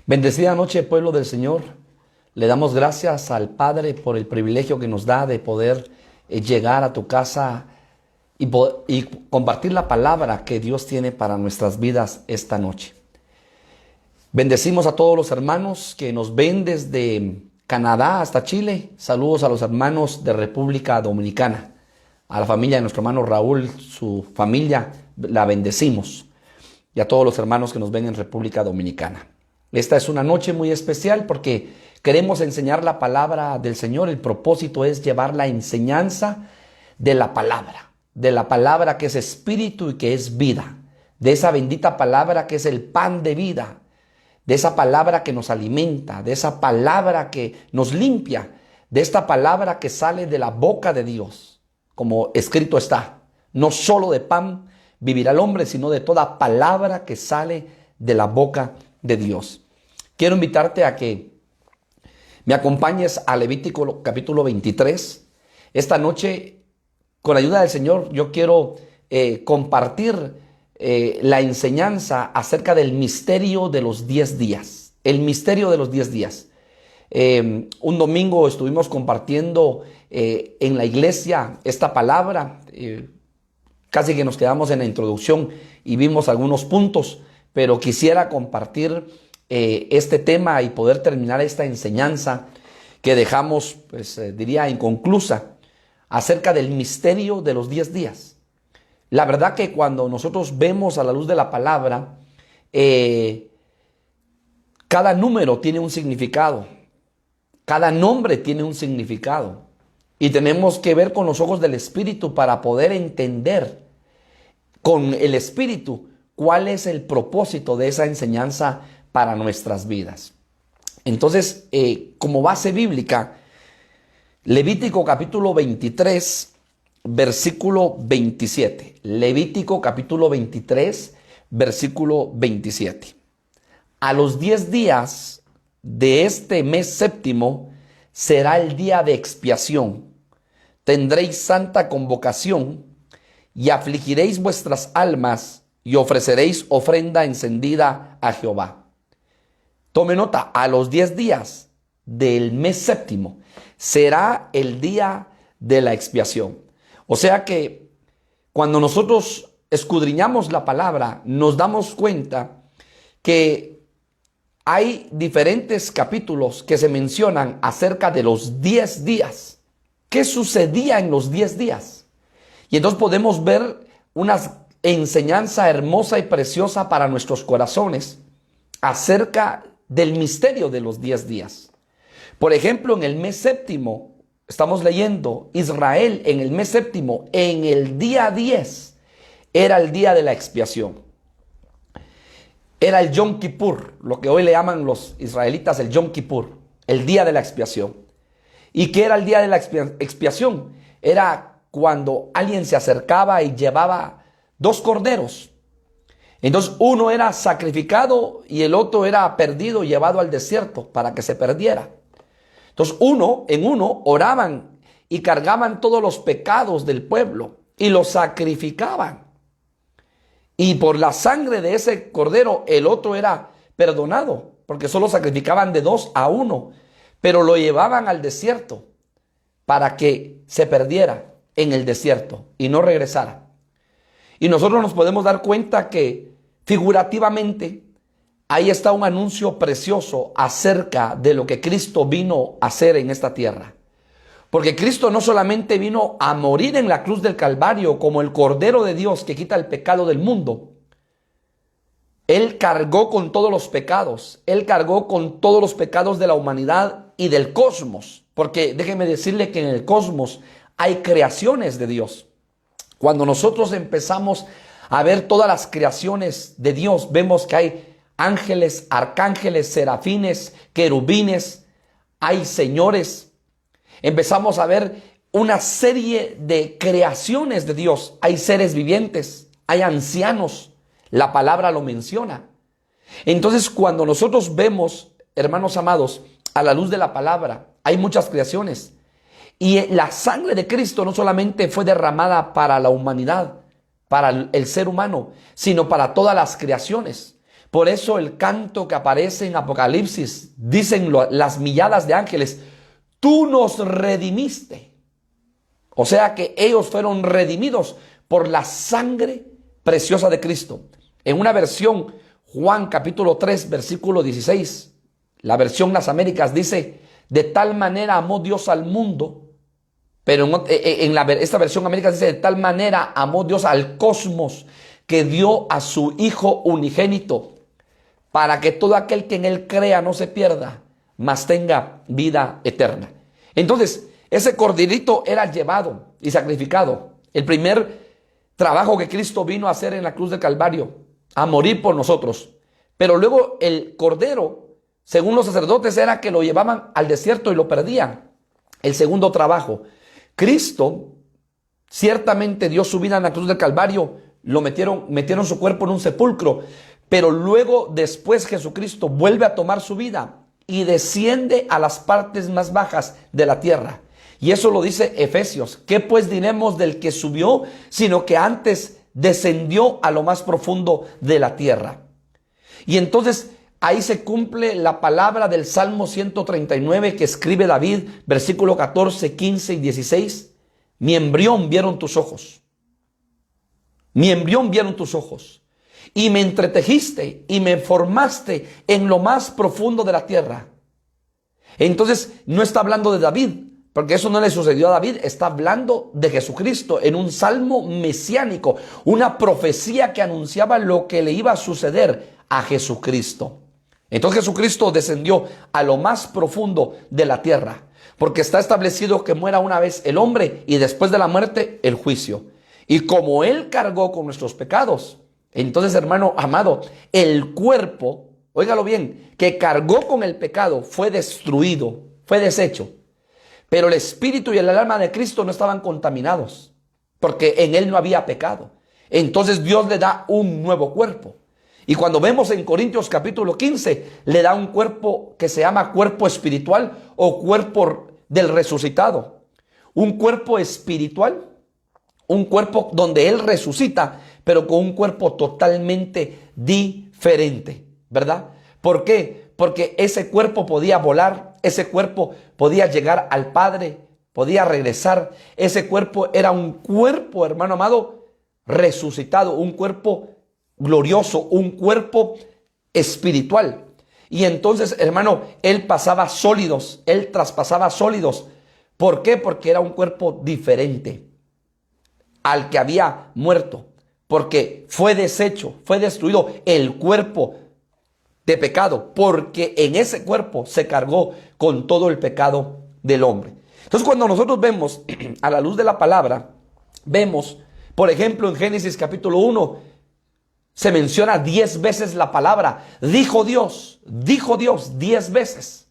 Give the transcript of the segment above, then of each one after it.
Bendecida noche, pueblo del Señor. Le damos gracias al Padre por el privilegio que nos da de poder llegar a tu casa y compartir la palabra que Dios tiene para nuestras vidas esta noche. Bendecimos a todos los hermanos que nos ven desde Canadá hasta Chile. Saludos a los hermanos de República Dominicana. A la familia de nuestro hermano Raúl, su familia, la bendecimos. Y a todos los hermanos que nos ven en República Dominicana. Esta es una noche muy especial porque queremos enseñar la palabra del Señor. El propósito es llevar la enseñanza de la palabra que es espíritu y que es vida, de esa bendita palabra que es el pan de vida, de esa palabra que nos alimenta, de esa palabra que nos limpia, de esta palabra que sale de la boca de Dios, como escrito está, no solo de pan vivirá el hombre, sino de toda palabra que sale de la boca de Dios. Quiero invitarte a que me acompañes a Levítico capítulo 23. Esta noche, con ayuda del Señor, yo quiero compartir la enseñanza acerca del misterio de los 10 días. El misterio de los 10 días. Un domingo estuvimos compartiendo en la iglesia esta palabra. Casi que nos quedamos en la introducción y vimos algunos puntos, pero quisiera compartir este tema y poder terminar esta enseñanza que dejamos, diría, inconclusa acerca del misterio de los 10 días. La verdad que cuando nosotros vemos a la luz de la palabra, cada número tiene un significado, cada nombre tiene un significado y tenemos que ver con los ojos del Espíritu para poder entender con el Espíritu cuál es el propósito de esa enseñanza para nuestras vidas. Entonces, como base bíblica, Levítico capítulo 23, versículo 27. Levítico capítulo 23, versículo 27. A los 10 días de este mes séptimo será el día de expiación. Tendréis santa convocación y afligiréis vuestras almas y ofreceréis ofrenda encendida a Jehová. Tome nota, a los 10 días del mes séptimo será el día de la expiación. O sea que cuando nosotros escudriñamos la palabra, nos damos cuenta que hay diferentes capítulos que se mencionan acerca de los 10 días. ¿Qué sucedía en los 10 días? Y entonces podemos ver una enseñanza hermosa y preciosa para nuestros corazones acerca del misterio de los 10 días. Por ejemplo, en el mes séptimo, estamos leyendo, Israel en el mes séptimo, en el día 10, era el día de la expiación. Era el Yom Kippur, lo que hoy le llaman los israelitas el Yom Kippur, el día de la expiación. ¿Y qué era el día de la expiación? Era cuando alguien se acercaba y llevaba 2 corderos. Entonces uno era sacrificado y el otro era perdido, llevado al desierto para que se perdiera. Entonces en uno oraban y cargaban todos los pecados del pueblo y los sacrificaban. Y por la sangre de ese cordero el otro era perdonado, porque solo sacrificaban de 2 a 1, pero lo llevaban al desierto para que se perdiera en el desierto y no regresara. Y nosotros nos podemos dar cuenta que figurativamente ahí está un anuncio precioso acerca de lo que Cristo vino a hacer en esta tierra. Porque Cristo no solamente vino a morir en la cruz del Calvario como el Cordero de Dios que quita el pecado del mundo. Él cargó con todos los pecados. Él cargó con todos los pecados de la humanidad y del cosmos. Porque déjeme decirle que en el cosmos hay creaciones de Dios. Cuando nosotros empezamos a ver todas las creaciones de Dios, vemos que hay ángeles, arcángeles, serafines, querubines, hay señores. Empezamos a ver una serie de creaciones de Dios. Hay seres vivientes, hay ancianos. La palabra lo menciona. Entonces, cuando nosotros vemos, hermanos amados, a la luz de la palabra, hay muchas creaciones. Y la sangre de Cristo no solamente fue derramada para la humanidad, para el ser humano, sino para todas las creaciones. Por eso el canto que aparece en Apocalipsis, dicen las milladas de ángeles, tú nos redimiste. O sea que ellos fueron redimidos por la sangre preciosa de Cristo. En una versión, Juan capítulo 3, versículo 16, la versión Las Américas dice, de tal manera amó Dios al mundo, pero esta versión Américas dice, de tal manera amó Dios al cosmos, que dio a su Hijo unigénito, para que todo aquel que en él crea no se pierda, mas tenga vida eterna. Entonces, ese corderito era llevado y sacrificado. El primer trabajo que Cristo vino a hacer en la cruz del Calvario, a morir por nosotros. Pero luego el cordero, según los sacerdotes, era que lo llevaban al desierto y lo perdían. El segundo trabajo. Cristo ciertamente dio su vida en la cruz del Calvario, metieron su cuerpo en un sepulcro, pero luego después Jesucristo vuelve a tomar su vida y desciende a las partes más bajas de la tierra. Y eso lo dice Efesios. ¿Qué pues diremos del que subió, sino que antes descendió a lo más profundo de la tierra? Y entonces ahí se cumple la palabra del Salmo 139 que escribe David, versículo 14, 15 y 16. Mi embrión vieron tus ojos. Mi embrión vieron tus ojos. Y me entretejiste y me formaste en lo más profundo de la tierra. Entonces no está hablando de David, porque eso no le sucedió a David. Está hablando de Jesucristo en un salmo mesiánico, una profecía que anunciaba lo que le iba a suceder a Jesucristo. Entonces Jesucristo descendió a lo más profundo de la tierra, porque está establecido que muera una vez el hombre y después de la muerte el juicio. Y como Él cargó con nuestros pecados, entonces, hermano amado, el cuerpo, óigalo bien, que cargó con el pecado fue destruido, fue deshecho. Pero el espíritu y el alma de Cristo no estaban contaminados, porque en Él no había pecado. Entonces Dios le da un nuevo cuerpo. Y cuando vemos en Corintios capítulo 15, le da un cuerpo que se llama cuerpo espiritual o cuerpo del resucitado. Un cuerpo espiritual, un cuerpo donde Él resucita, pero con un cuerpo totalmente diferente, ¿verdad? ¿Por qué? Porque ese cuerpo podía volar, ese cuerpo podía llegar al Padre, podía regresar. Ese cuerpo era un cuerpo, hermano amado, resucitado, un cuerpo glorioso, un cuerpo espiritual. Y entonces, hermano, Él pasaba sólidos, Él traspasaba sólidos. ¿Por qué? Porque era un cuerpo diferente al que había muerto. Porque fue deshecho, fue destruido el cuerpo de pecado, porque en ese cuerpo se cargó con todo el pecado del hombre. Entonces, cuando nosotros vemos a la luz de la palabra, vemos, por ejemplo, en Génesis capítulo 1, se menciona 10 veces la palabra, dijo Dios 10 veces.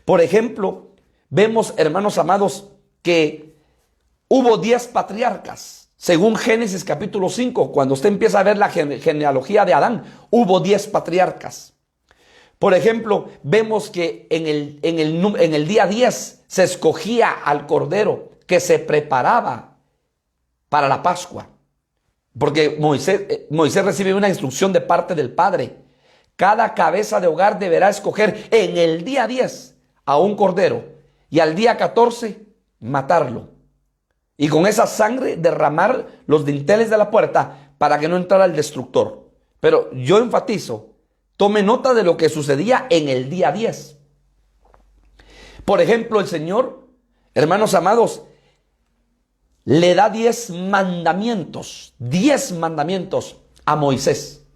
Por ejemplo, vemos, hermanos amados, que hubo 10 patriarcas. Según Génesis capítulo 5, cuando usted empieza a ver la genealogía de Adán, hubo 10 patriarcas. Por ejemplo, vemos que en el día 10 se escogía al cordero que se preparaba para la Pascua. Porque Moisés recibe una instrucción de parte del Padre. Cada cabeza de hogar deberá escoger en el día 10 a un cordero y al día 14 matarlo. Y con esa sangre derramar los dinteles de la puerta para que no entrara el destructor. Pero yo enfatizo, tome nota de lo que sucedía en el día 10. Por ejemplo, el Señor, hermanos amados, le da 10 mandamientos a Moisés,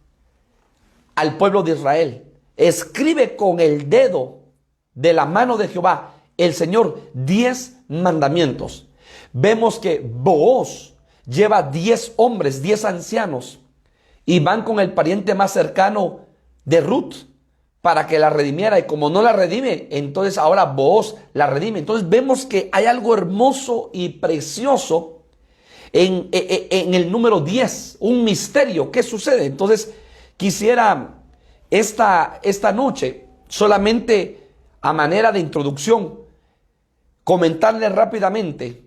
al pueblo de Israel. Escribe con el dedo de la mano de Jehová, el Señor, 10 mandamientos. Vemos que Booz lleva 10 hombres, 10 ancianos, y van con el pariente más cercano de Ruth para que la redimiera. Y como no la redime, entonces ahora Booz la redime. Entonces vemos que hay algo hermoso y precioso en el número 10, un misterio. ¿Qué sucede? Entonces quisiera esta noche, solamente a manera de introducción, comentarles rápidamente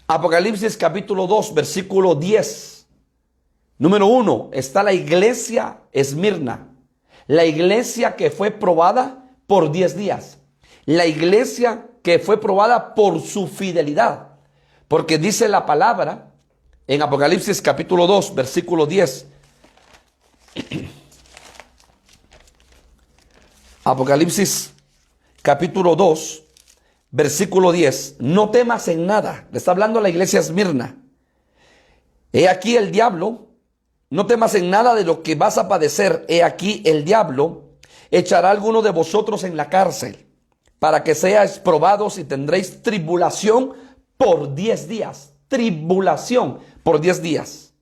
Apocalipsis capítulo 2, versículo 10. Número 1, está la iglesia Esmirna. La iglesia que fue probada por 10 días. La iglesia que fue probada por su fidelidad. Porque dice la palabra en Apocalipsis capítulo 2, versículo 10. Apocalipsis capítulo 2, versículo 10. No temas en nada. Le está hablando a la iglesia Esmirna. He aquí el diablo. No temas en nada de lo que vas a padecer. He aquí el diablo echará a alguno de vosotros en la cárcel, para que seáis probados y tendréis tribulación por 10 días. Tribulación por 10 días.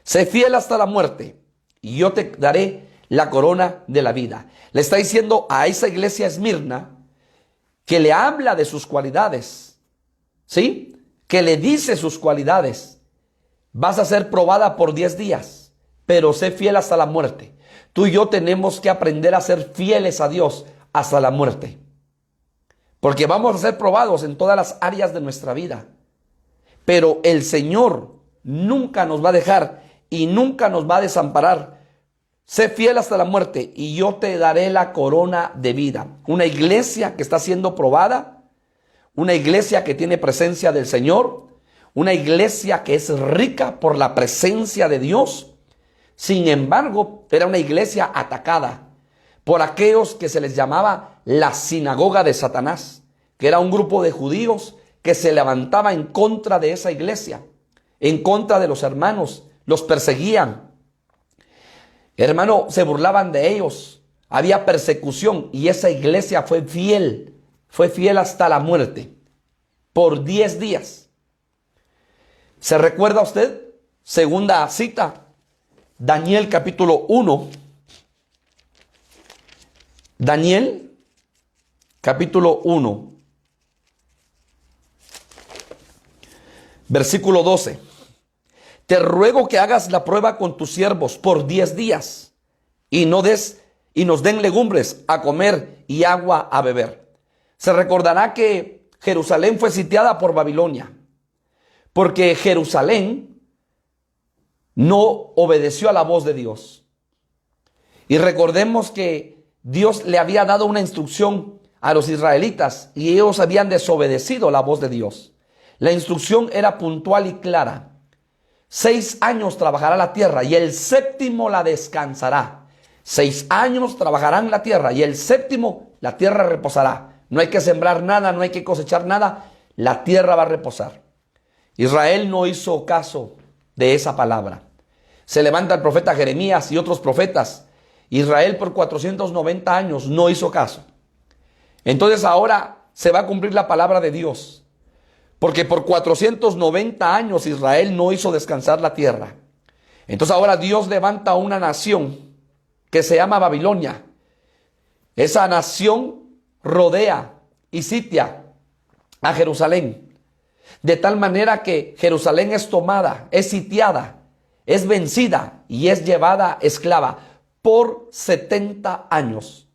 Sé fiel hasta la muerte, y yo te daré la corona de la vida. Le está diciendo a esa iglesia Esmirna que le habla de sus cualidades, ¿sí? Que le dice sus cualidades. Vas a ser probada por 10 días, pero sé fiel hasta la muerte. Tú y yo tenemos que aprender a ser fieles a Dios hasta la muerte. Porque vamos a ser probados en todas las áreas de nuestra vida. Pero el Señor nunca nos va a dejar y nunca nos va a desamparar. Sé fiel hasta la muerte y yo te daré la corona de vida. Una iglesia que está siendo probada, una iglesia que tiene presencia del Señor, una iglesia que es rica por la presencia de Dios. Sin embargo, era una iglesia atacada por aquellos que se les llamaba la sinagoga de Satanás, que era un grupo de judíos que se levantaba en contra de esa iglesia, en contra de los hermanos, los perseguían. Hermano, se burlaban de ellos, había persecución y esa iglesia fue fiel hasta la muerte, por 10 días. ¿Se recuerda usted? Segunda cita, Daniel capítulo 1. Daniel capítulo 1, versículo 12. Te ruego que hagas la prueba con tus siervos por 10 días y nos den legumbres a comer y agua a beber. Se recordará que Jerusalén fue sitiada por Babilonia, porque Jerusalén no obedeció a la voz de Dios. Y recordemos que Dios le había dado una instrucción a los israelitas y ellos habían desobedecido la voz de Dios. La instrucción era puntual y clara. 6 años trabajará la tierra y el séptimo la descansará. 6 años trabajarán la tierra y el séptimo la tierra reposará. No hay que sembrar nada, no hay que cosechar nada. La tierra va a reposar. Israel no hizo caso de esa palabra. Se levanta el profeta Jeremías y otros profetas. Israel por 490 años no hizo caso. Entonces ahora se va a cumplir la palabra de Dios. Porque por 490 años Israel no hizo descansar la tierra. Entonces ahora Dios levanta una nación que se llama Babilonia. Esa nación rodea y sitia a Jerusalén. De tal manera que Jerusalén es tomada, es sitiada, es vencida y es llevada esclava por 70 años.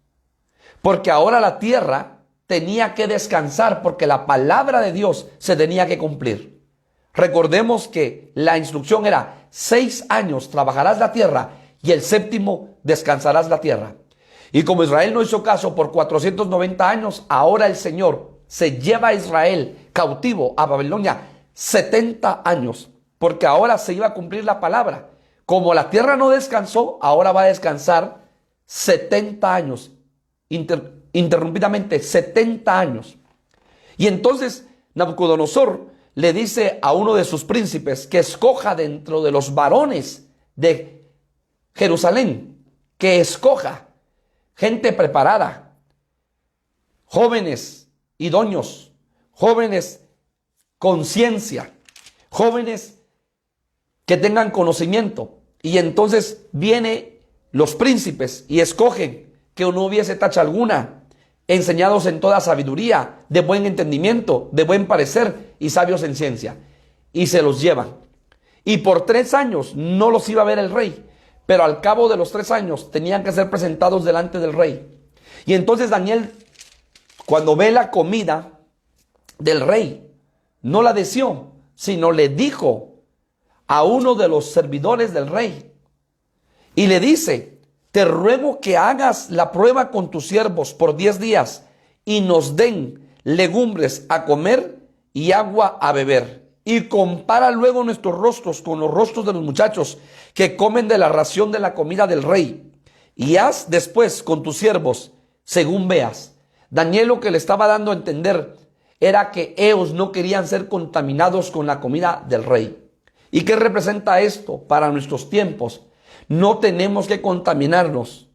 Porque ahora la tierra tenía que descansar porque la palabra de Dios se tenía que cumplir. Recordemos que la instrucción era 6 años trabajarás la tierra y el séptimo descansarás la tierra. Y como Israel no hizo caso por 490 años, ahora el Señor se lleva a Israel cautivo a Babilonia 70 años, porque ahora se iba a cumplir la palabra. Como la tierra no descansó, ahora va a descansar 70 años, interrumpidamente 70 años. Y entonces Nabucodonosor le dice a uno de sus príncipes que escoja dentro de los varones de Jerusalén, que escoja gente preparada, jóvenes idóneos, jóvenes con ciencia, jóvenes que tengan conocimiento. Y entonces vienen los príncipes y escogen que no hubiese tacha alguna, enseñados en toda sabiduría, de buen entendimiento, de buen parecer y sabios en ciencia. Y se los llevan. Y por 3 años no los iba a ver el rey, pero al cabo de los 3 años tenían que ser presentados delante del rey. Y entonces Daniel, cuando ve la comida del rey, no la deseó, sino le dijo a uno de los servidores del rey y le dice: te ruego que hagas la prueba con tus siervos por 10 días y nos den legumbres a comer y agua a beber. Y compara luego nuestros rostros con los rostros de los muchachos que comen de la ración de la comida del rey. Y haz después con tus siervos según veas. Daniel lo que le estaba dando a entender era que ellos no querían ser contaminados con la comida del rey. ¿Y qué representa esto para nuestros tiempos? No tenemos que contaminarnos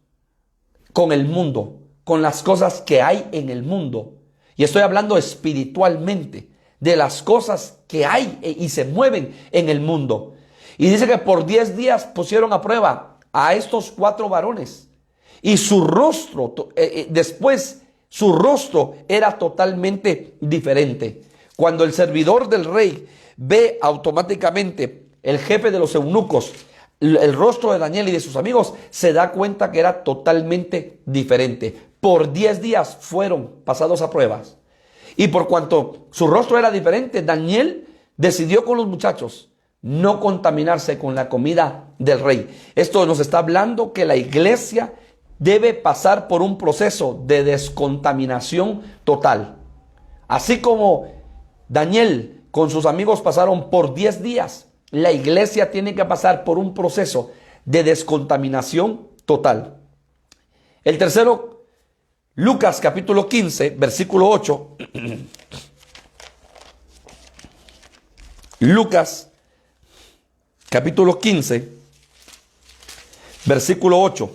con el mundo, con las cosas que hay en el mundo. Y estoy hablando espiritualmente de las cosas que hay y se mueven en el mundo. Y dice que por 10 días pusieron a prueba a estos 4 varones. Y su rostro, después su rostro era totalmente diferente. Cuando el servidor del rey ve automáticamente el jefe de los eunucos, el rostro de Daniel y de sus amigos, se da cuenta que era totalmente diferente. Por 10 días fueron pasados a pruebas. Y por cuanto su rostro era diferente, Daniel decidió con los muchachos no contaminarse con la comida del rey. Esto nos está hablando que la iglesia debe pasar por un proceso de descontaminación total. Así como Daniel con sus amigos pasaron por 10 días, la iglesia tiene que pasar por un proceso de descontaminación total. El tercero, Lucas capítulo 15, versículo 8. Lucas capítulo 15, versículo 8.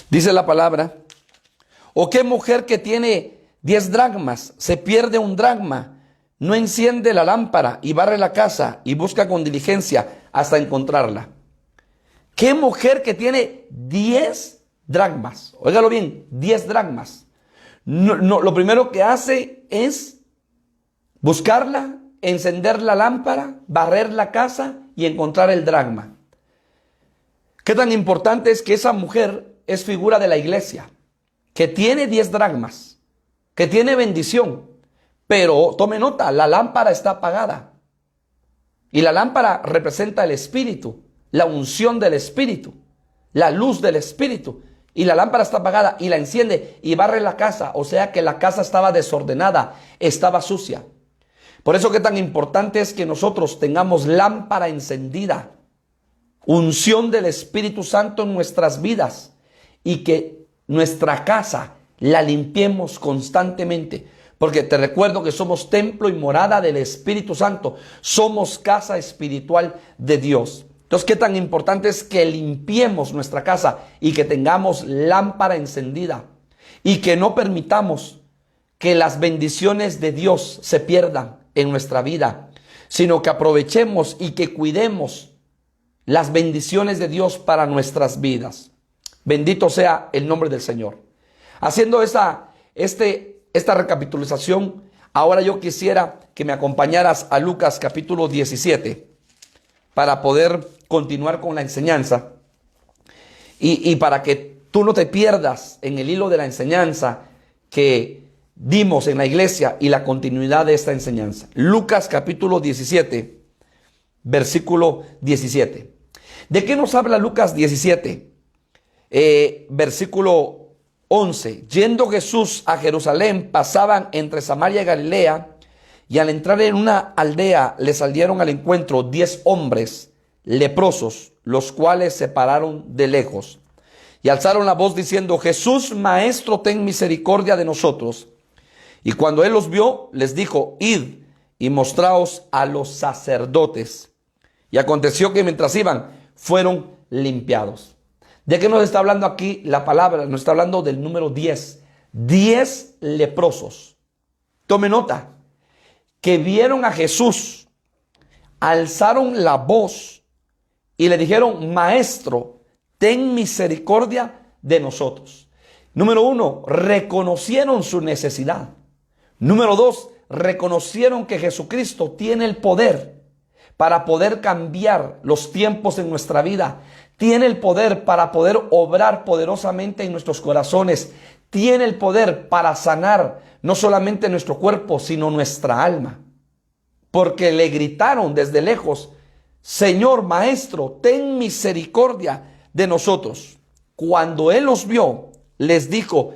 Dice la palabra: ¿o qué mujer que tiene 10 dracmas se pierde un dracma? No enciende la lámpara y barre la casa y busca con diligencia hasta encontrarla. ¿Qué mujer que tiene 10 dracmas? Óigalo bien, 10 dracmas. Lo primero que hace es buscarla, encender la lámpara, barrer la casa y encontrar el dracma. ¿Qué tan importante es que esa mujer es figura de la iglesia? Que tiene 10 dracmas, que tiene bendición, pero tome nota, la lámpara está apagada. Y la lámpara representa el Espíritu, la unción del Espíritu, la luz del Espíritu. Y la lámpara está apagada y la enciende y barre la casa. O sea que la casa estaba desordenada, estaba sucia. Por eso que tan importante es que nosotros tengamos lámpara encendida, unción del Espíritu Santo en nuestras vidas y que nuestra casa la limpiemos constantemente. Porque te recuerdo que somos templo y morada del Espíritu Santo. Somos casa espiritual de Dios. Entonces, ¿qué tan importante es que limpiemos nuestra casa y que tengamos lámpara encendida? Y que no permitamos que las bendiciones de Dios se pierdan en nuestra vida, sino que aprovechemos y que cuidemos las bendiciones de Dios para nuestras vidas. Bendito sea el nombre del Señor. Haciendo esta recapitulación, ahora yo quisiera que me acompañaras a Lucas capítulo 17 para poder continuar con la enseñanza y para que tú no te pierdas en el hilo de la enseñanza que dimos en la iglesia y la continuidad de esta enseñanza. Lucas capítulo 17, versículo 17. ¿De qué nos habla Lucas 17? Versículo 11. Yendo Jesús a Jerusalén, pasaban entre Samaria y Galilea, y al entrar en una aldea le salieron al encuentro 10 hombres leprosos, los cuales se pararon de lejos y alzaron la voz diciendo: Jesús, Maestro, ten misericordia de nosotros. Y cuando él los vio, les dijo: id y mostraos a los sacerdotes. Y aconteció que mientras iban, fueron limpiados. ¿De qué nos está hablando aquí la palabra? Nos está hablando del número 10. 10 leprosos. Tome nota, que vieron a Jesús, alzaron la voz y le dijeron: Maestro, ten misericordia de nosotros. Número 1, reconocieron su necesidad. Número 2, reconocieron que Jesucristo tiene el poder para poder cambiar los tiempos en nuestra vida. Tiene el poder para poder obrar poderosamente en nuestros corazones. Tiene el poder para sanar no solamente nuestro cuerpo, sino nuestra alma. Porque le gritaron desde lejos: Señor, Maestro, ten misericordia de nosotros. Cuando él los vio, les dijo: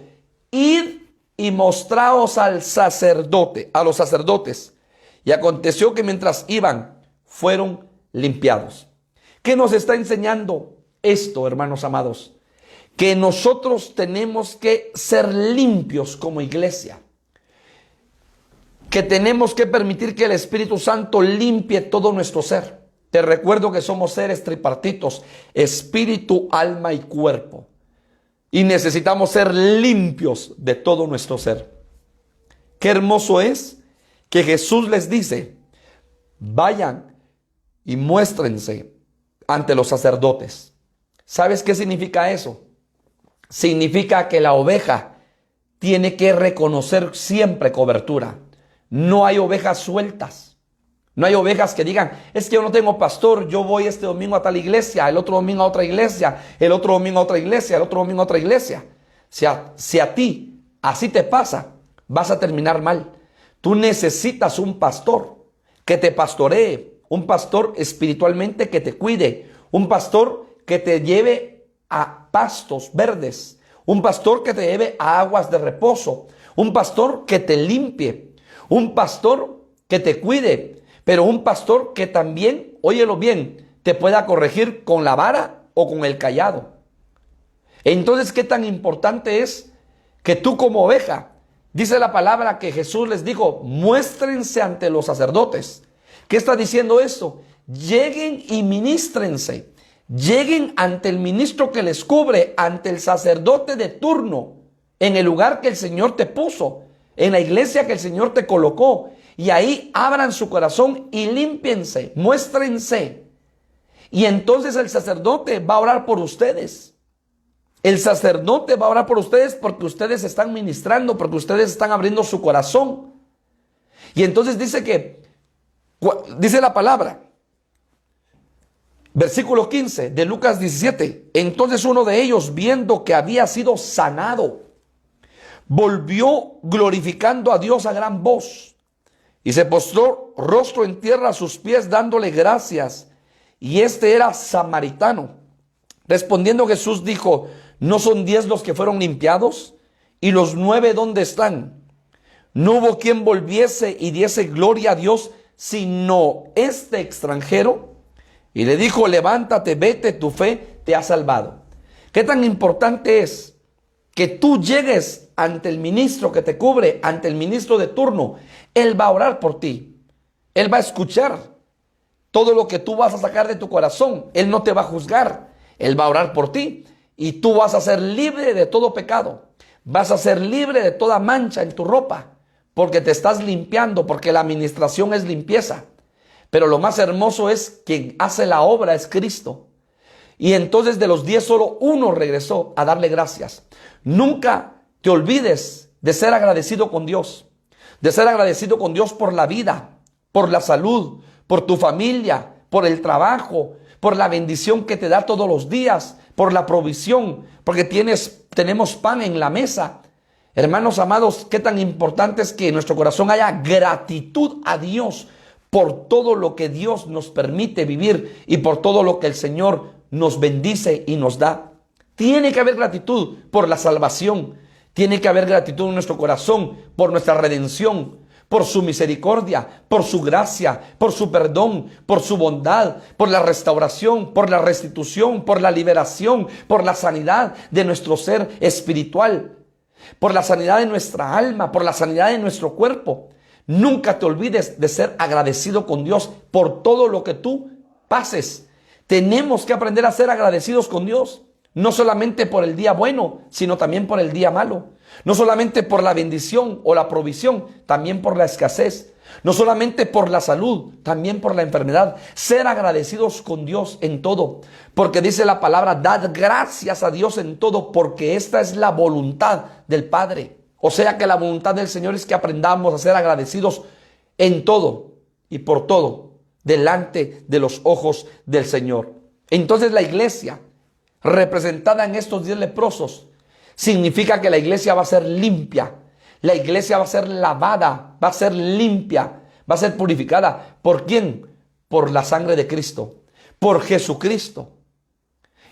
id y mostraos al sacerdote, a los sacerdotes. Y aconteció que mientras iban, fueron limpiados. ¿Qué nos está enseñando esto, hermanos amados? Que nosotros tenemos que ser limpios como iglesia. Que tenemos que permitir que el Espíritu Santo limpie todo nuestro ser. Te recuerdo que somos seres tripartitos: espíritu, alma y cuerpo. Y necesitamos ser limpios de todo nuestro ser. Qué hermoso es que Jesús les dice: vayan y muéstrense ante los sacerdotes. ¿Sabes qué significa eso? Significa que la oveja tiene que reconocer siempre cobertura. No hay ovejas sueltas. No hay ovejas que digan: es que yo no tengo pastor, yo voy este domingo a tal iglesia, el otro domingo a otra iglesia, el otro domingo a otra iglesia, el otro domingo a otra iglesia. Si a ti así te pasa, vas a terminar mal. Tú necesitas un pastor que te pastoree, un pastor espiritualmente que te cuide, un pastor que te lleve a pastos verdes, un pastor que te lleve a aguas de reposo, un pastor que te limpie, un pastor que te cuide, pero un pastor que también, óyelo bien, te pueda corregir con la vara o con el cayado. Entonces, ¿qué tan importante es que tú como oveja? Dice la palabra que Jesús les dijo: muéstrense ante los sacerdotes. ¿Qué está diciendo esto? Lleguen y ministrense. Lleguen ante el ministro que les cubre, ante el sacerdote de turno, en el lugar que el Señor te puso, en la iglesia que el Señor te colocó. Y ahí abran su corazón y límpiense, muéstrense. Y entonces el sacerdote va a orar por ustedes. El sacerdote va a orar por ustedes porque ustedes están ministrando, porque ustedes están abriendo su corazón. Y entonces dice la palabra, versículo 15 de Lucas 17. Entonces uno de ellos, viendo que había sido sanado, volvió glorificando a Dios a gran voz. Y se postró rostro en tierra a sus pies, dándole gracias. Y este era samaritano. Respondiendo Jesús dijo: ¿no son 10 los que fueron limpiados? ¿Y los 9 dónde están? No hubo quien volviese y diese gloria a Dios, sino este extranjero. Y le dijo: levántate, vete, tu fe te ha salvado. ¿Qué tan importante es que tú llegues ante el ministro que te cubre, ante el ministro de turno? Él va a orar por ti. Él va a escuchar todo lo que tú vas a sacar de tu corazón. Él no te va a juzgar. Él va a orar por ti. Y tú vas a ser libre de todo pecado. Vas a ser libre de toda mancha en tu ropa. Porque te estás limpiando, porque la administración es limpieza. Pero lo más hermoso es quien hace la obra es Cristo. Y entonces de los 10 solo uno regresó a darle gracias. Nunca te olvides de ser agradecido con Dios. De ser agradecido con Dios por la vida, por la salud, por tu familia, por el trabajo, por la bendición que te da todos los días, por la provisión, porque tenemos pan en la mesa. Hermanos amados, qué tan importante es que en nuestro corazón haya gratitud a Dios por todo lo que Dios nos permite vivir y por todo lo que el Señor nos bendice y nos da. Tiene que haber gratitud por la salvación. Tiene que haber gratitud en nuestro corazón por nuestra redención, por su misericordia, por su gracia, por su perdón, por su bondad, por la restauración, por la restitución, por la liberación, por la sanidad de nuestro ser espiritual, por la sanidad de nuestra alma, por la sanidad de nuestro cuerpo. Nunca te olvides de ser agradecido con Dios por todo lo que tú pases. Tenemos que aprender a ser agradecidos con Dios. No solamente por el día bueno, sino también por el día malo. No solamente por la bendición o la provisión, también por la escasez. No solamente por la salud, también por la enfermedad. Ser agradecidos con Dios en todo. Porque dice la palabra: dad gracias a Dios en todo, porque esta es la voluntad del Padre. O sea que la voluntad del Señor es que aprendamos a ser agradecidos en todo y por todo, delante de los ojos del Señor. Entonces la iglesia, representada en estos 10 leprosos, significa que la iglesia va a ser limpia. La iglesia va a ser lavada, va a ser limpia, va a ser purificada. ¿Por quién? Por la sangre de Cristo, por Jesucristo.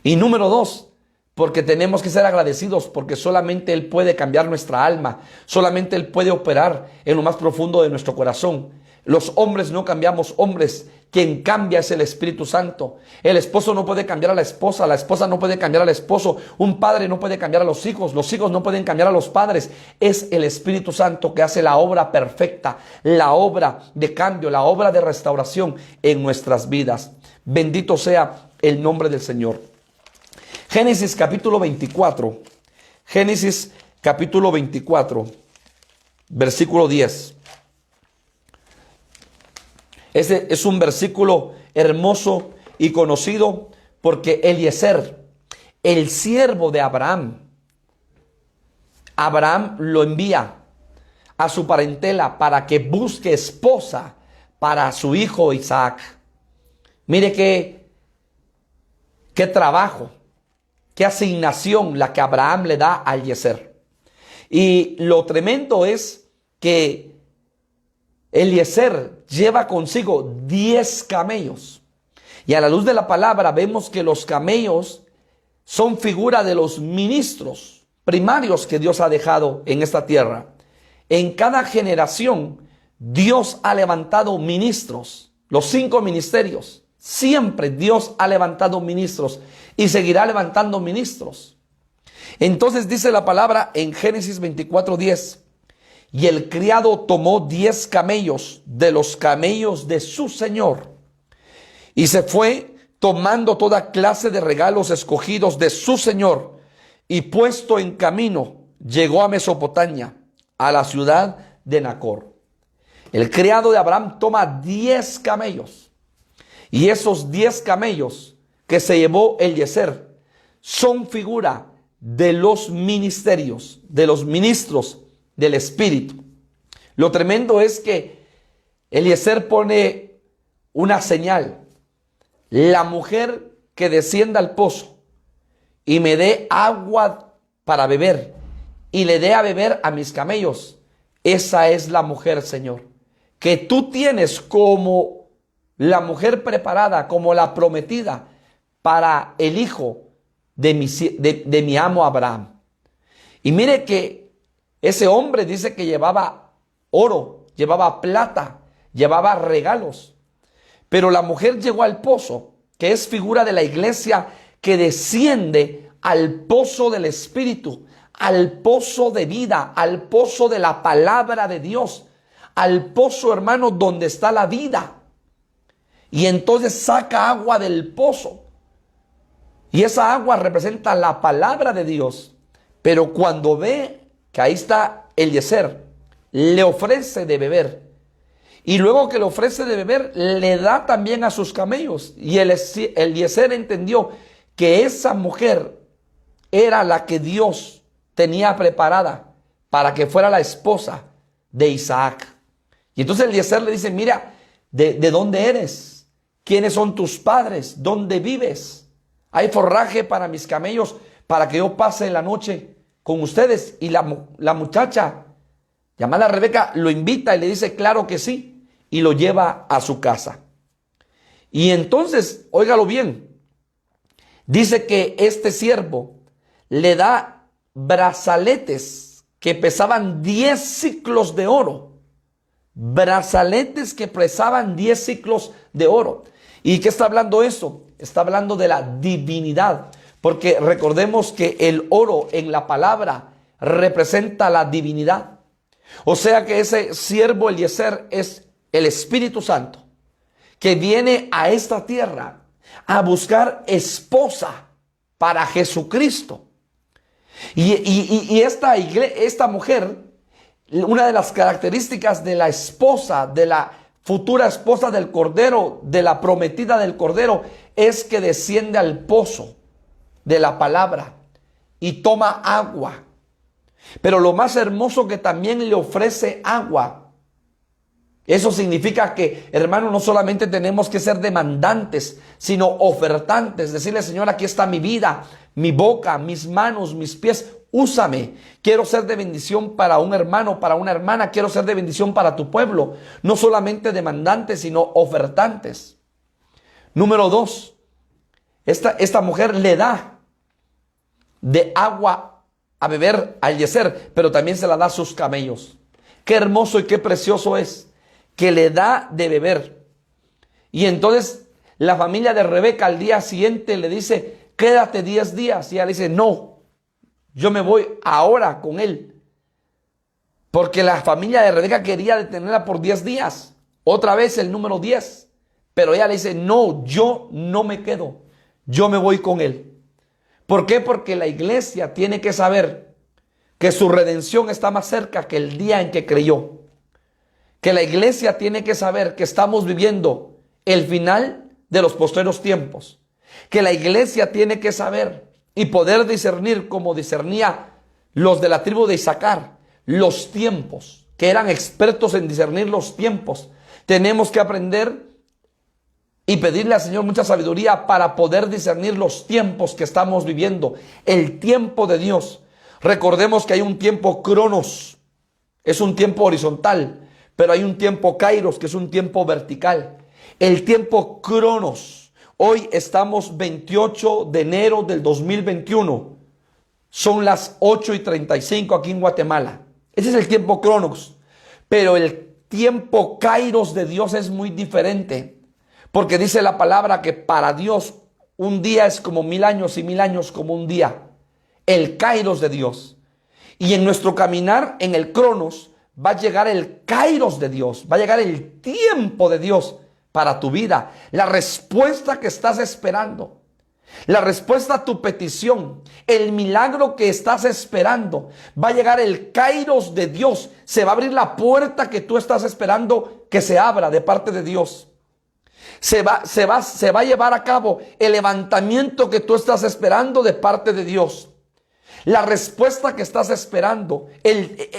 Y número 2, porque tenemos que ser agradecidos, porque solamente Él puede cambiar nuestra alma, solamente Él puede operar en lo más profundo de nuestro corazón. Los hombres no cambiamos hombres, quien cambia es el Espíritu Santo. El esposo no puede cambiar a la esposa no puede cambiar al esposo, un padre no puede cambiar a los hijos no pueden cambiar a los padres. Es el Espíritu Santo que hace la obra perfecta, la obra de cambio, la obra de restauración en nuestras vidas. Bendito sea el nombre del Señor. Génesis capítulo 24, Génesis capítulo 24, versículo 10. Ese es un versículo hermoso y conocido porque Eliezer, el siervo de Abraham, Abraham lo envía a su parentela para que busque esposa para su hijo Isaac. Mire qué trabajo, qué asignación la que Abraham le da a Eliezer. Y lo tremendo es que Eliezer lleva consigo 10 camellos. Y a la luz de la palabra vemos que los camellos son figura de los ministros primarios que Dios ha dejado en esta tierra. En cada generación Dios ha levantado ministros, los 5 ministerios. Siempre Dios ha levantado ministros y seguirá levantando ministros. Entonces dice la palabra en Génesis 24:10. Y el criado tomó 10 camellos de los camellos de su señor y se fue tomando toda clase de regalos escogidos de su señor, y puesto en camino llegó a Mesopotamia, a la ciudad de Nacor. El criado de Abraham toma 10 camellos, y esos 10 camellos que se llevó Eliezer son figura de los ministerios, de los ministros del Espíritu. Lo tremendo es que Eliezer pone una señal: la mujer que descienda al pozo y me dé agua para beber y le dé a beber a mis camellos, esa es la mujer, Señor, que tú tienes como la mujer preparada, como la prometida para el hijo de mi amo Abraham. Y mire que ese hombre dice que llevaba oro, llevaba plata, llevaba regalos. Pero la mujer llegó al pozo, que es figura de la iglesia que desciende al pozo del Espíritu, al pozo de vida, al pozo de la palabra de Dios, al pozo, hermano, donde está la vida. Y entonces saca agua del pozo. Y esa agua representa la palabra de Dios. Pero cuando ve que ahí está Eliezer, le ofrece de beber. Y luego que le ofrece de beber, le da también a sus camellos. Y Eliezer entendió que esa mujer era la que Dios tenía preparada para que fuera la esposa de Isaac. Y entonces Eliezer le dice: mira, ¿de dónde eres? ¿Quiénes son tus padres? ¿Dónde vives? Hay forraje para mis camellos para que yo pase la noche con ustedes. Y la muchacha llamada Rebeca lo invita y le dice: claro que sí, y lo lleva a su casa. Y entonces, óigalo bien, dice que este siervo le da brazaletes que pesaban 10 siclos de oro. Brazaletes que pesaban 10 siclos de oro. ¿Y qué está hablando eso? Está hablando de la divinidad. Porque recordemos que el oro en la palabra representa la divinidad. O sea que ese siervo Eliezer es el Espíritu Santo, que viene a esta tierra a buscar esposa para Jesucristo. Y esta mujer, una de las características de la esposa, de la futura esposa del Cordero, de la prometida del Cordero, es que desciende al pozo de la palabra y toma agua. Pero lo más hermoso, que también le ofrece agua. Eso significa que, hermano, no solamente tenemos que ser demandantes, sino ofertantes. Decirle: Señor, aquí está mi vida, mi boca, mis manos, mis pies. úsame. Quiero ser de bendición para un hermano, para una hermana. Quiero ser de bendición para tu pueblo. No solamente demandantes, sino ofertantes. Número 2. Esta mujer le da de agua a beber a Eliezer, pero también se la da a sus camellos. Qué hermoso y qué precioso es que le da de beber. Y entonces la familia de Rebeca al día siguiente le dice, quédate 10 días. Y ella le dice, no, yo me voy ahora con él. Porque la familia de Rebeca quería detenerla por 10 días. Otra vez el número 10. Pero ella le dice, no, yo no me quedo. Yo me voy con él. ¿Por qué? Porque la iglesia tiene que saber que su redención está más cerca que el día en que creyó. Que la iglesia tiene que saber que estamos viviendo el final de los postreros tiempos. Que la iglesia tiene que saber y poder discernir como discernía los de la tribu de Isaacar, los tiempos, que eran expertos en discernir los tiempos. Tenemos que aprender y pedirle al Señor mucha sabiduría para poder discernir los tiempos que estamos viviendo. El tiempo de Dios. Recordemos que hay un tiempo cronos, es un tiempo horizontal, pero hay un tiempo kairos, que es un tiempo vertical. El tiempo cronos. Hoy estamos 28 de enero del 2021. Son las 8:35 aquí en Guatemala. Ese es el tiempo cronos. Pero el tiempo kairos de Dios es muy diferente. Porque dice la palabra que para Dios un día es como 1000 años y 1000 años como un día. El kairos de Dios. Y en nuestro caminar en el cronos va a llegar el kairos de Dios. Va a llegar el tiempo de Dios para tu vida. La respuesta que estás esperando. La respuesta a tu petición. El milagro que estás esperando. Va a llegar el kairos de Dios. Se va a abrir la puerta que tú estás esperando que se abra de parte de Dios. Se va a llevar a cabo el levantamiento que tú estás esperando de parte de Dios. La respuesta que estás esperando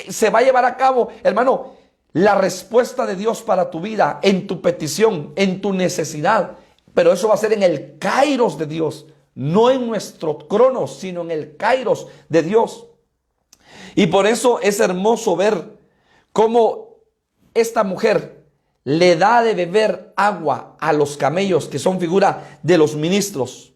se va a llevar a cabo, hermano. La respuesta de Dios para tu vida, en tu petición, en tu necesidad. Pero eso va a ser en el kairos de Dios. No en nuestro cronos, sino en el kairos de Dios. Y por eso es hermoso ver cómo esta mujer le da de beber agua a los camellos, que son figura de los ministros.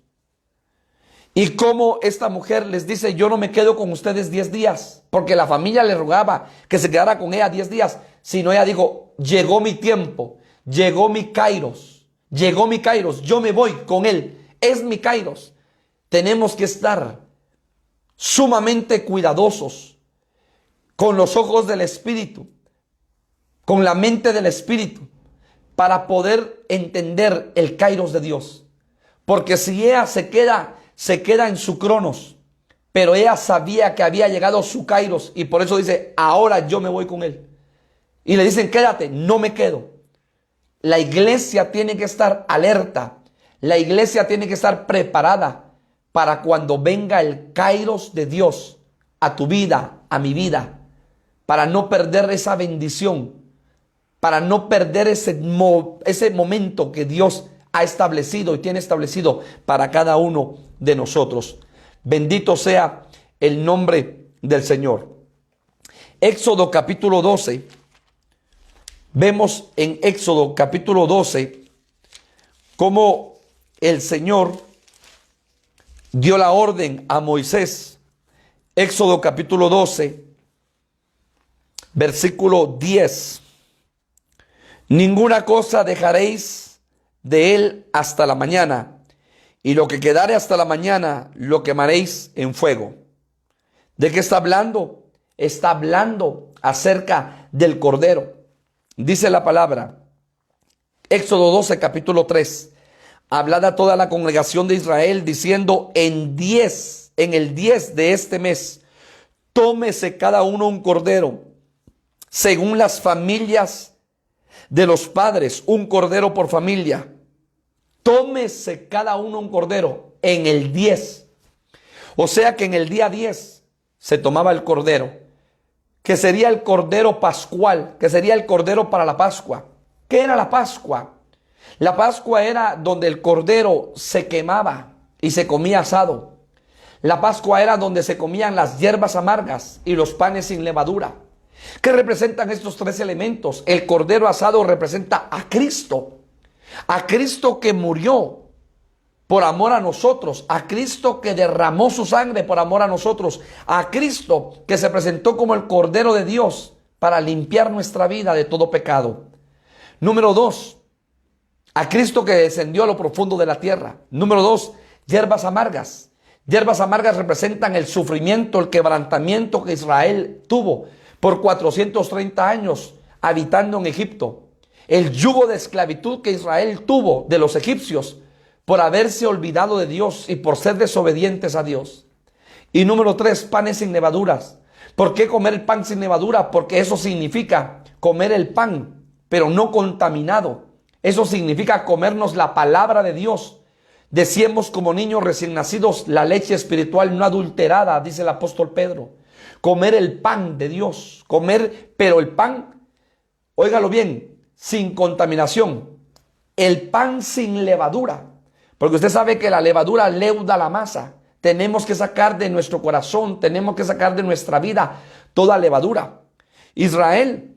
Y cómo esta mujer les dice, yo no me quedo con ustedes 10 días, porque la familia le rogaba que se quedara con ella 10 días, sino ella dijo, llegó mi tiempo, llegó mi kairos, yo me voy con él, es mi kairos. Tenemos que estar sumamente cuidadosos, con los ojos del Espíritu, con la mente del Espíritu, para poder entender el kairos de Dios. Porque si ella se queda en su cronos, pero ella sabía que había llegado su kairos, y por eso dice, ahora yo me voy con él. Y le dicen, quédate, no me quedo. La iglesia tiene que estar alerta, la iglesia tiene que estar preparada para cuando venga el kairos de Dios a tu vida, a mi vida, para no perder esa bendición, para no perder ese momento que Dios ha establecido y tiene establecido para cada uno de nosotros. Bendito sea el nombre del Señor. Éxodo capítulo 12. Vemos en Éxodo capítulo 12 cómo el Señor dio la orden a Moisés. Éxodo capítulo 12, versículo 10. Ninguna cosa dejaréis de él hasta la mañana, y lo que quedare hasta la mañana lo quemaréis en fuego. ¿De qué está hablando? Está hablando acerca del Cordero. Dice la palabra, Éxodo 12, capítulo 3. Hablad a toda la congregación de Israel, diciendo, en el 10 de este mes, tómese cada uno un cordero, según las familias de los padres, un cordero por familia. Tómese cada uno un cordero en el 10. O sea que en el día 10 se tomaba el cordero, que sería el cordero pascual, que sería el cordero para la Pascua. ¿Qué era la Pascua? La Pascua era donde el cordero se quemaba y se comía asado. La Pascua era donde se comían las hierbas amargas y los panes sin levadura. ¿Qué representan estos tres elementos? El cordero asado representa a Cristo que murió por amor a nosotros, a Cristo que derramó su sangre por amor a nosotros, a Cristo que se presentó como el Cordero de Dios para limpiar nuestra vida de todo pecado. Número 2, a Cristo que descendió a lo profundo de la tierra. Número 2, hierbas amargas. Hierbas amargas representan el sufrimiento, el quebrantamiento que Israel tuvo por 430 años habitando en Egipto. El yugo de esclavitud que Israel tuvo de los egipcios por haberse olvidado de Dios y por ser desobedientes a Dios. Y número 3, panes sin levaduras. ¿Por qué comer el pan sin levadura? Porque eso significa comer el pan, pero no contaminado. Eso significa comernos la palabra de Dios. Decíamos como niños recién nacidos, la leche espiritual no adulterada, dice el apóstol Pedro. Comer el pan de Dios, pero el pan, óigalo bien, sin contaminación. El pan sin levadura. Porque usted sabe que la levadura leuda la masa. Tenemos que sacar de nuestro corazón, tenemos que sacar de nuestra vida toda levadura. Israel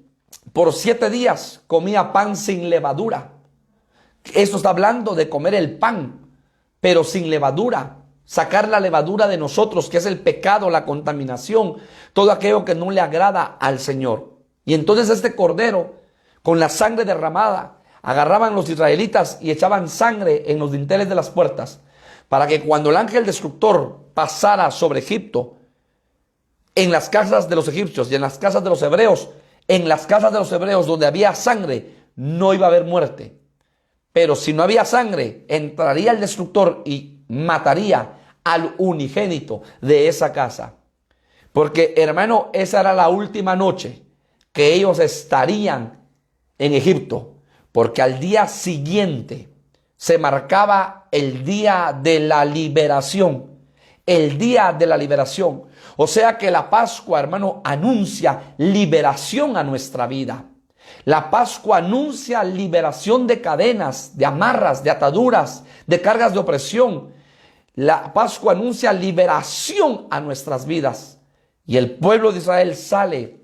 por 7 días comía pan sin levadura. Esto está hablando de comer el pan, pero sin levadura. Sacar la levadura de nosotros, que es el pecado, la contaminación, todo aquello que no le agrada al Señor. Y entonces este cordero, con la sangre derramada, agarraban los israelitas y echaban sangre en los dinteles de las puertas, para que cuando el ángel destructor pasara sobre Egipto, en las casas de los egipcios y en las casas de los hebreos, donde había sangre, no iba a haber muerte. Pero si no había sangre, entraría el destructor y mataría al unigénito de esa casa. Porque, hermano, esa era la última noche que ellos estarían en Egipto. Porque al día siguiente se marcaba el día de la liberación. El día de la liberación. O sea que la Pascua, hermano, anuncia liberación a nuestra vida. La Pascua anuncia liberación de cadenas, de amarras, de ataduras, de cargas de opresión. La Pascua anuncia liberación a nuestras vidas. Y el pueblo de Israel sale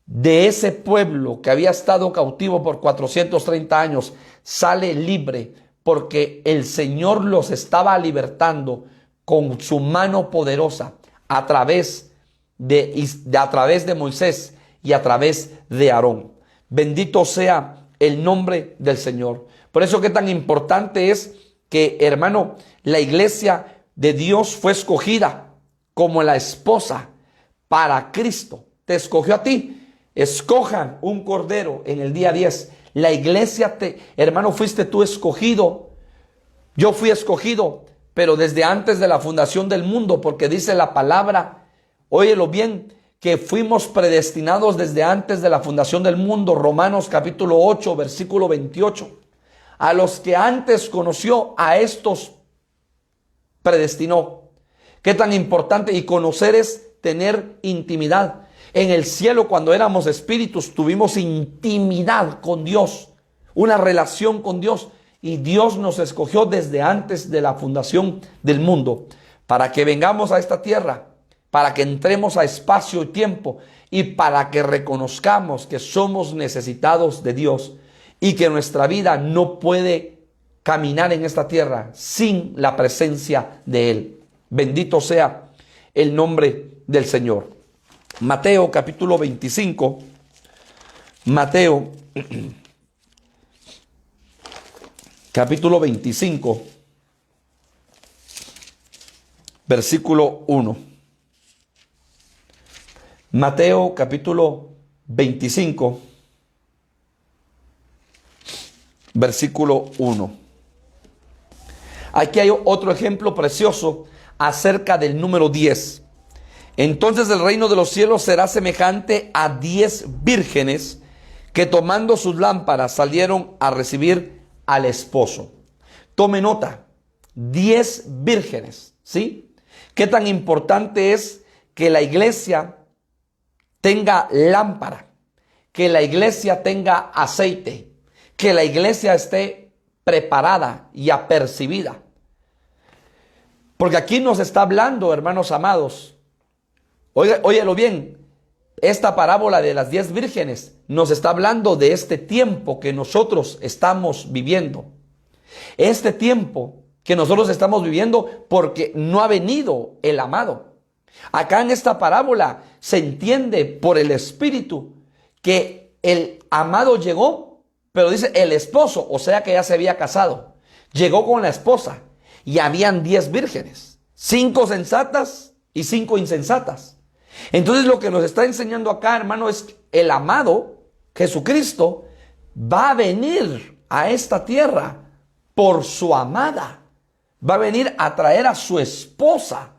de ese pueblo que había estado cautivo por 430 años, sale libre porque el Señor los estaba libertando con su mano poderosa a través de Moisés y a través de Aarón. Bendito sea el nombre del Señor. Por eso que tan importante es que, hermano, la iglesia de Dios fue escogida como la esposa para Cristo. Te escogió a ti. Escojan un cordero en el día 10. La iglesia, hermano, fuiste tú escogido. Yo fui escogido, pero desde antes de la fundación del mundo, porque dice la palabra, óyelo bien, que fuimos predestinados desde antes de la fundación del mundo. Romanos capítulo 8, versículo 28. A los que antes conoció, a estos predestinó. Qué tan importante, y conocer es tener intimidad. En el cielo, cuando éramos espíritus, tuvimos intimidad con Dios, una relación con Dios, y Dios nos escogió desde antes de la fundación del mundo para que vengamos a esta tierra, para que entremos a espacio y tiempo y para que reconozcamos que somos necesitados de Dios y que nuestra vida no puede caminar en esta tierra sin la presencia de Él. Bendito sea el nombre del Señor. Mateo capítulo 25. Mateo capítulo 25, versículo 1. Mateo capítulo 25, versículo 1. Aquí hay otro ejemplo precioso acerca del número 10. Entonces el reino de los cielos será semejante a 10 vírgenes que tomando sus lámparas salieron a recibir al esposo. Tome nota, 10 vírgenes, ¿sí? ¿Qué tan importante es que la iglesia tenga lámpara, que la iglesia tenga aceite, que la iglesia esté preparada y apercibida? Porque aquí nos está hablando, hermanos amados. Óyelo bien. Esta parábola de las 10 vírgenes nos está hablando de este tiempo que nosotros estamos viviendo. Este tiempo que nosotros estamos viviendo porque no ha venido el amado. Acá en esta parábola se entiende por el Espíritu que el amado llegó, pero dice el esposo, o sea que ya se había casado. Llegó con la esposa y habían 10 vírgenes, 5 sensatas y 5 insensatas. Entonces lo que nos está enseñando acá, hermano, es que el amado Jesucristo va a venir a esta tierra por su amada. Va a venir a traer a su esposa,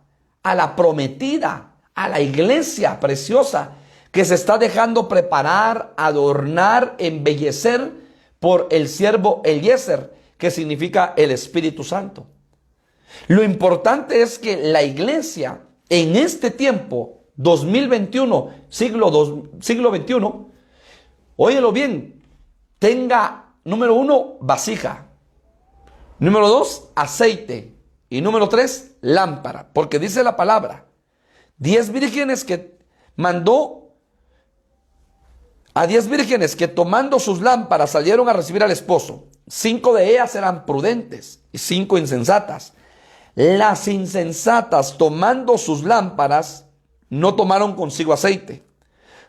a la prometida, a la iglesia preciosa que se está dejando preparar, adornar, embellecer por el siervo Eliezer, que significa el Espíritu Santo. Lo importante es que la iglesia en este tiempo 2021, siglo XXI, óyelo bien, tenga, número 1, vasija, número 2, aceite, y número 3, lámpara, porque dice la palabra, 10 vírgenes que mandó, a 10 vírgenes que tomando sus lámparas salieron a recibir al esposo. 5 de ellas eran prudentes y 5 insensatas. Las insensatas, tomando sus lámparas, no tomaron consigo aceite,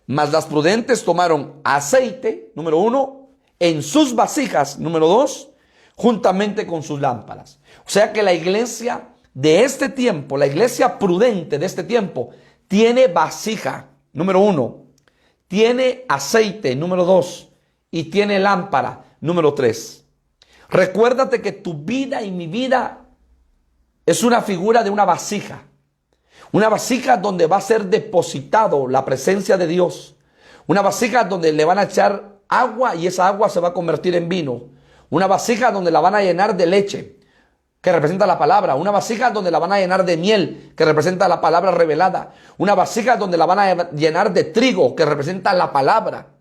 mas las prudentes tomaron aceite, número 1, en sus vasijas, número 2, juntamente con sus lámparas. O sea que la iglesia de este tiempo, la iglesia prudente de este tiempo, tiene vasija, número 1, tiene aceite, número 2, y tiene lámpara, número 3. Recuérdate que tu vida y mi vida es una figura de una vasija. Una vasija donde va a ser depositado la presencia de Dios. Una vasija donde le van a echar agua y esa agua se va a convertir en vino. Una vasija donde la van a llenar de leche, que representa la palabra. Una vasija donde la van a llenar de miel, que representa la palabra revelada. Una vasija donde la van a llenar de trigo, que representa la palabra.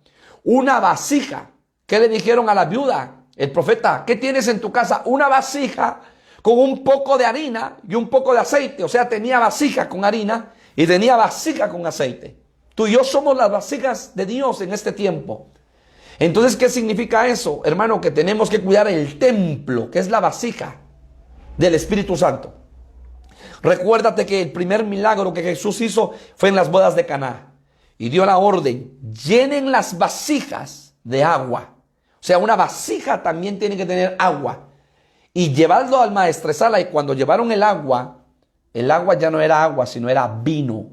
Una vasija. ¿Qué le dijeron a la viuda? El profeta, ¿qué tienes en tu casa? Una vasija con un poco de harina y un poco de aceite. O sea, tenía vasija con harina y tenía vasija con aceite. Tú y yo somos las vasijas de Dios en este tiempo. Entonces, ¿qué significa eso? Hermano, que tenemos que cuidar el templo, que es la vasija del Espíritu Santo. Recuérdate que el primer milagro que Jesús hizo fue en las bodas de Caná. Y dio la orden, llenen las vasijas de agua. O sea, una vasija también tiene que tener agua. Y llevadlo al maestresala, y cuando llevaron el agua ya no era agua, sino era vino.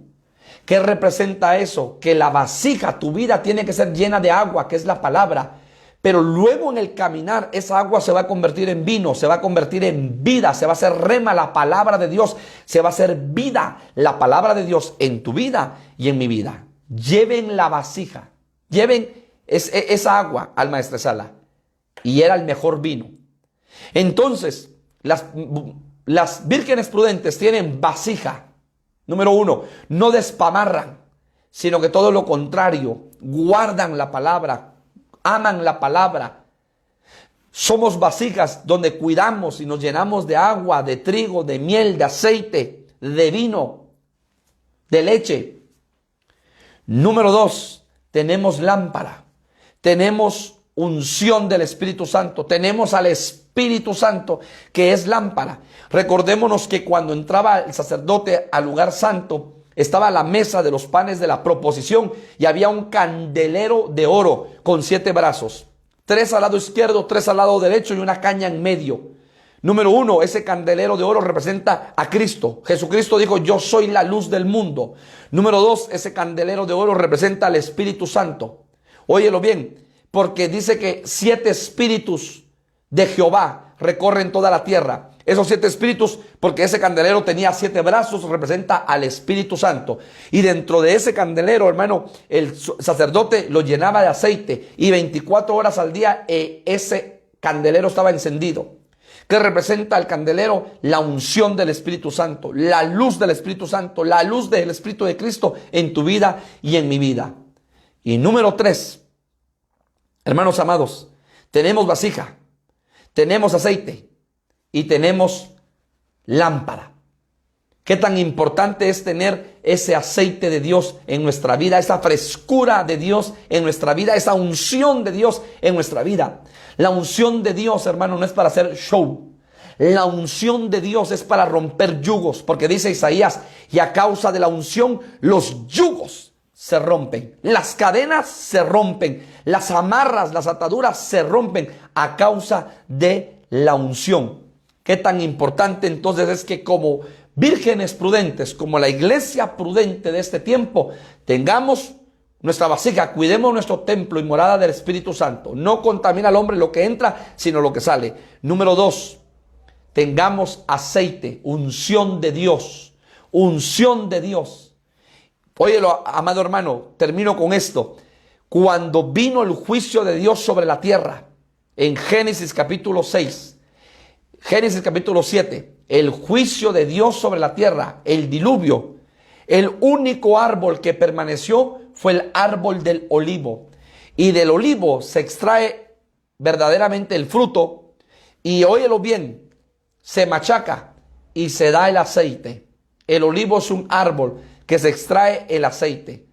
¿Qué representa eso? Que la vasija, tu vida tiene que ser llena de agua, que es la palabra. Pero luego en el caminar, esa agua se va a convertir en vino, se va a convertir en vida, se va a hacer rema la palabra de Dios, se va a hacer vida la palabra de Dios en tu vida y en mi vida. Lleven la vasija, lleven esa agua al maestresala, y era el mejor vino. Entonces, las vírgenes prudentes tienen vasija. Número 1, no despamarran, sino que todo lo contrario, guardan la palabra, aman la palabra. Somos vasijas donde cuidamos y nos llenamos de agua, de trigo, de miel, de aceite, de vino, de leche. Número 2, tenemos lámpara, tenemos unción del Espíritu Santo, tenemos al Espíritu Santo que es lámpara. Recordémonos que cuando entraba el sacerdote al lugar santo, estaba la mesa de los panes de la proposición y había un candelero de oro con 7 brazos, 3 al lado izquierdo, 3 al lado derecho y una caña en medio. Número 1, ese candelero de oro representa a Cristo. Jesucristo dijo, yo soy la luz del mundo. Número 2, ese candelero de oro representa al Espíritu Santo. Óyelo bien, porque dice que 7 espíritus de Jehová recorren toda la tierra. Esos 7 espíritus, porque ese candelero tenía 7 brazos, representa al Espíritu Santo. Y dentro de ese candelero, hermano, el sacerdote lo llenaba de aceite y 24 horas al día ese candelero estaba encendido. ¿Qué representa el candelero? La unción del Espíritu Santo, la luz del Espíritu Santo, la luz del Espíritu de Cristo en tu vida y en mi vida. Y número 3, hermanos amados, tenemos vasija, tenemos aceite y tenemos lámpara. Qué tan importante es tener ese aceite de Dios en nuestra vida, esa frescura de Dios en nuestra vida, esa unción de Dios en nuestra vida. La unción de Dios, hermano, no es para hacer show. La unción de Dios es para romper yugos, porque dice Isaías, y a causa de la unción los yugos se rompen, las cadenas se rompen, las amarras, las ataduras se rompen a causa de la unción. Qué tan importante entonces es que como vírgenes prudentes, como la iglesia prudente de este tiempo, tengamos nuestra vasija, cuidemos nuestro templo y morada del Espíritu Santo. No contamina al hombre lo que entra, sino lo que sale. Número 2, tengamos aceite, unción de Dios, unción de Dios. Óyelo, amado hermano, termino con esto. Cuando vino el juicio de Dios sobre la tierra, en Génesis capítulo 6, Génesis capítulo 7, el juicio de Dios sobre la tierra, el diluvio, el único árbol que permaneció fue el árbol del olivo. Y del olivo se extrae verdaderamente el fruto y, óyelo bien, se machaca y se da el aceite. El olivo es un árbol que se extrae el aceite.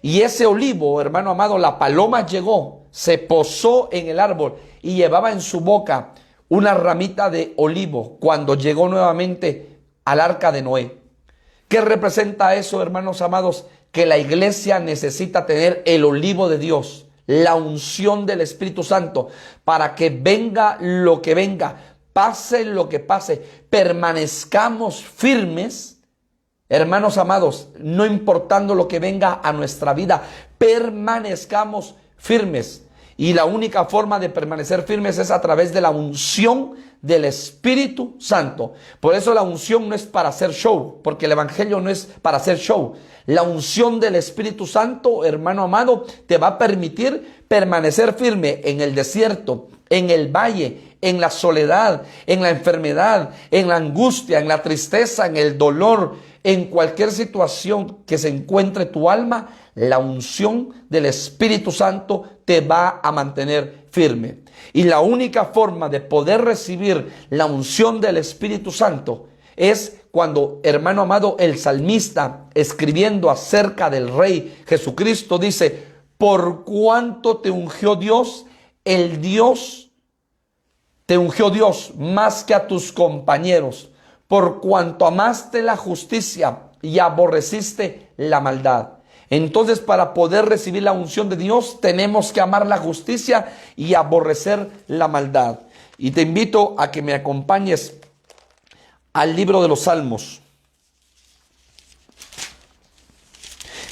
Y ese olivo, hermano amado, la paloma llegó, se posó en el árbol y llevaba en su boca una ramita de olivo cuando llegó nuevamente al arca de Noé. ¿Qué representa eso, hermanos amados? Que la iglesia necesita tener el olivo de Dios, la unción del Espíritu Santo, para que venga lo que venga, pase lo que pase, permanezcamos firmes, hermanos amados, no importando lo que venga a nuestra vida, permanezcamos firmes. Y la única forma de permanecer firmes es a través de la unción del Espíritu Santo. Por eso la unción no es para hacer show, porque el evangelio no es para hacer show. La unción del Espíritu Santo, hermano amado, te va a permitir permanecer firme en el desierto, en el valle, en la soledad, en la enfermedad, en la angustia, en la tristeza, en el dolor, en cualquier situación que se encuentre tu alma. La unción del Espíritu Santo te va a mantener firme. Y la única forma de poder recibir la unción del Espíritu Santo es cuando, hermano amado, el salmista, escribiendo acerca del Rey Jesucristo, dice: por cuanto te ungió Dios, el Dios, te ungió Dios más que a tus compañeros, por cuanto amaste la justicia y aborreciste la maldad. Entonces, para poder recibir la unción de Dios, tenemos que amar la justicia y aborrecer la maldad. Y te invito a que me acompañes al libro de los Salmos,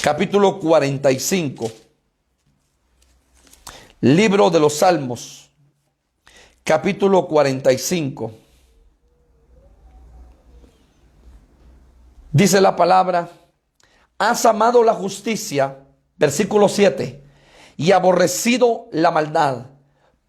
capítulo 45. Libro de los Salmos, capítulo 45. Dice la palabra: has amado la justicia, versículo 7, y aborrecido la maldad.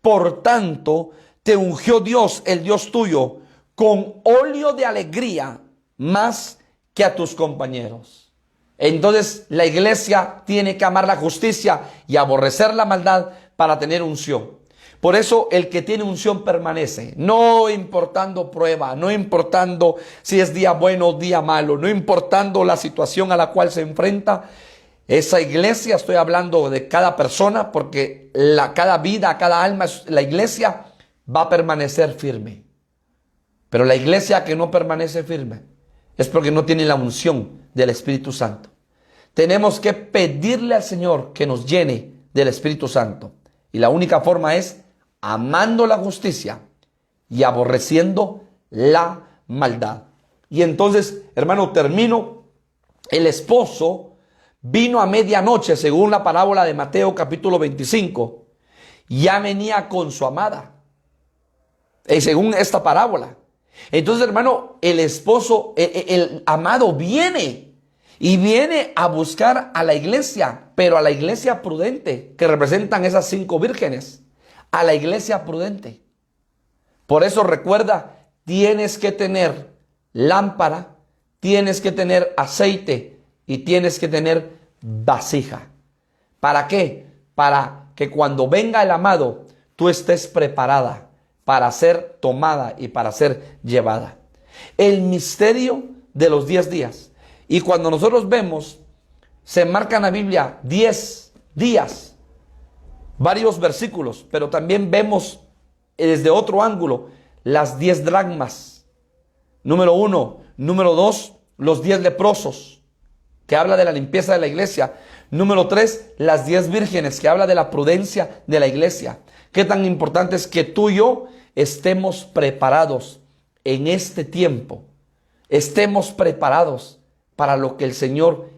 Por tanto, te ungió Dios, el Dios tuyo, con óleo de alegría más que a tus compañeros. Entonces, la iglesia tiene que amar la justicia y aborrecer la maldad para tener unción. Por eso el que tiene unción permanece, no importando prueba, no importando si es día bueno o día malo, no importando la situación a la cual se enfrenta. Esa iglesia, estoy hablando de cada persona, porque cada vida, cada alma, la iglesia va a permanecer firme. Pero la iglesia que no permanece firme es porque no tiene la unción del Espíritu Santo. Tenemos que pedirle al Señor que nos llene del Espíritu Santo. Y la única forma es amando la justicia y aborreciendo la maldad. Y entonces, hermano, termino. El esposo vino a medianoche, según la parábola de Mateo capítulo 25. Ya venía con su amada, según esta parábola. Entonces, hermano, el esposo, el amado viene y viene a buscar a la iglesia, pero a la iglesia prudente, que representan esas 5 vírgenes. A la iglesia prudente. Por eso recuerda, tienes que tener lámpara, tienes que tener aceite y tienes que tener vasija. ¿Para qué? Para que cuando venga el amado, tú estés preparada para ser tomada y para ser llevada. El misterio de los 10 días. Y cuando nosotros vemos, se marca en la Biblia 10 días, varios versículos, pero también vemos desde otro ángulo las 10 dracmas. Número 1. Número 2, los 10 leprosos, que habla de la limpieza de la iglesia. Número 3, las 10 vírgenes, que habla de la prudencia de la iglesia. Qué tan importante es que tú y yo estemos preparados en este tiempo. Estemos preparados para lo que el Señor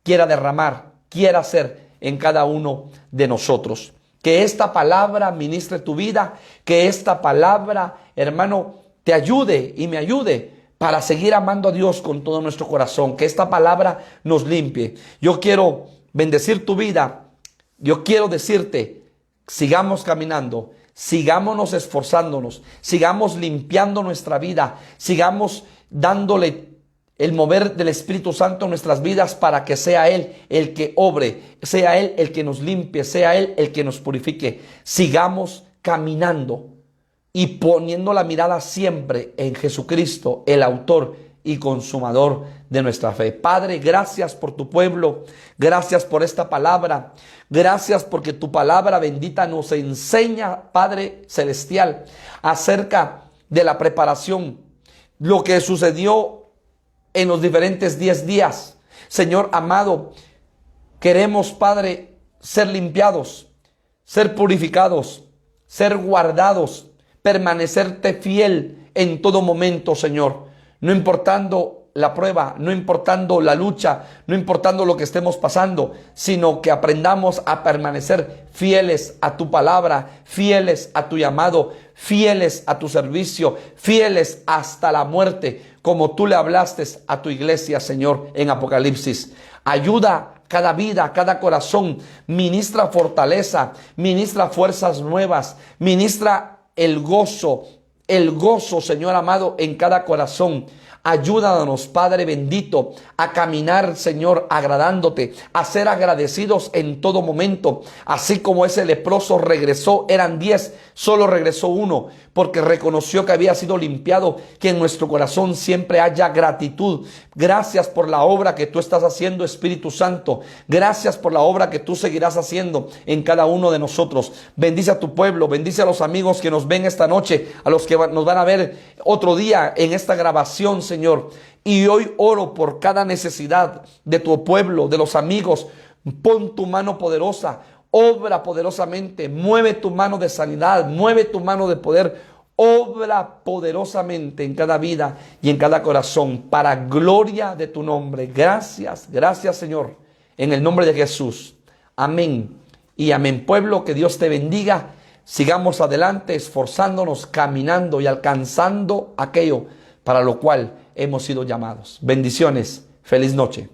quiera derramar, quiera hacer en cada uno de nosotros. Que esta palabra ministre tu vida, que esta palabra, hermano, te ayude y me ayude para seguir amando a Dios con todo nuestro corazón. Que esta palabra nos limpie. Yo quiero bendecir tu vida. Yo quiero decirte, sigamos caminando, sigámonos esforzándonos, sigamos limpiando nuestra vida, sigamos dándole el mover del Espíritu Santo en nuestras vidas para que sea Él el que obre, sea Él el que nos limpie, sea Él el que nos purifique. Sigamos caminando y poniendo la mirada siempre en Jesucristo, el autor y consumador de nuestra fe. Padre, gracias por tu pueblo, gracias por esta palabra, gracias porque tu palabra bendita nos enseña, Padre celestial, acerca de la preparación, lo que sucedió en los diferentes 10 días. Señor amado, queremos, Padre, ser limpiados, ser purificados, ser guardados, permanecerte fiel en todo momento, Señor. No importando la prueba, no importando la lucha, no importando lo que estemos pasando, sino que aprendamos a permanecer fieles a tu palabra, fieles a tu llamado, fieles a tu servicio, fieles hasta la muerte, como tú le hablaste a tu iglesia, Señor, en Apocalipsis. Ayuda cada vida, cada corazón, ministra fortaleza, ministra fuerzas nuevas, ministra el gozo, Señor amado, en cada corazón. Ayúdanos, Padre bendito, a caminar, Señor, agradándote, a ser agradecidos en todo momento. Así como ese leproso regresó, eran 10, solo regresó uno, porque reconoció que había sido limpiado. Que en nuestro corazón siempre haya gratitud. Gracias por la obra que tú estás haciendo, Espíritu Santo. Gracias por la obra que tú seguirás haciendo en cada uno de nosotros. Bendice a tu pueblo, bendice a los amigos que nos ven esta noche, a los que nos van a ver otro día en esta grabación, Señor. Y hoy oro por cada necesidad de tu pueblo, de los amigos. Pon tu mano poderosa, obra poderosamente, mueve tu mano de sanidad, mueve tu mano de poder, obra poderosamente en cada vida y en cada corazón, para gloria de tu nombre. Gracias, gracias, Señor, en el nombre de Jesús. Amén y amén. Pueblo, que Dios te bendiga. Sigamos adelante, esforzándonos, caminando y alcanzando aquello para lo cual hemos sido llamados. Bendiciones. Feliz noche.